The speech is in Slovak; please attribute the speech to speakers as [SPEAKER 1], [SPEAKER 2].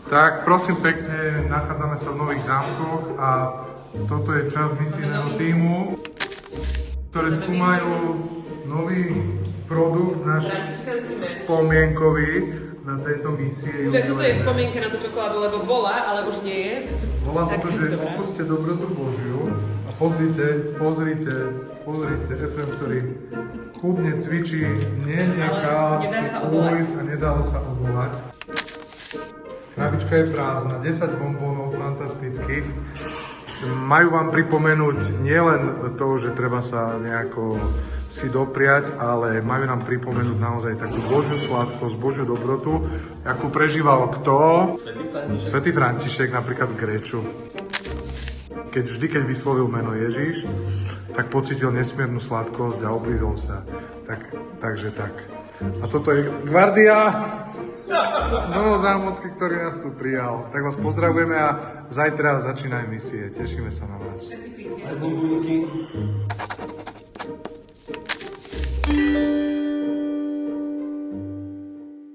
[SPEAKER 1] Tak prosím pekne, nachádzame sa v Nových Zámkoch a toto je časť misijného tímu, ktoré skúmajú nový produkt, náš spomienkový na tejto misie.
[SPEAKER 2] Že toto je spomienka na tú čokoládu, lebo bola, ale už nie je.
[SPEAKER 1] Volá sa to, že opuste dobrotu Božiu a pozrite FM, ktorý chudne cvičí, nenechá si ujsť a nedalo sa odvolať. Krabička je prázdna, 10 bombónov fantastických. Majú vám pripomenúť nielen to, že treba sa nejako si dopriať, ale majú nám pripomenúť naozaj takú Božiu sladkosť, Božiu dobrotu, akú prežíval kto? Svätý František napríklad v Gréču. Keď vyslovil meno Ježiš, tak pocítil nesmiernu sladkosť a oblízol sa. Takže tak. A toto je Gvardia Novozámocký, ktorý nás tu prijal. Tak vás pozdravujeme a zajtra začínajú misie. Tešíme sa na vás.
[SPEAKER 3] Aj bomboniky.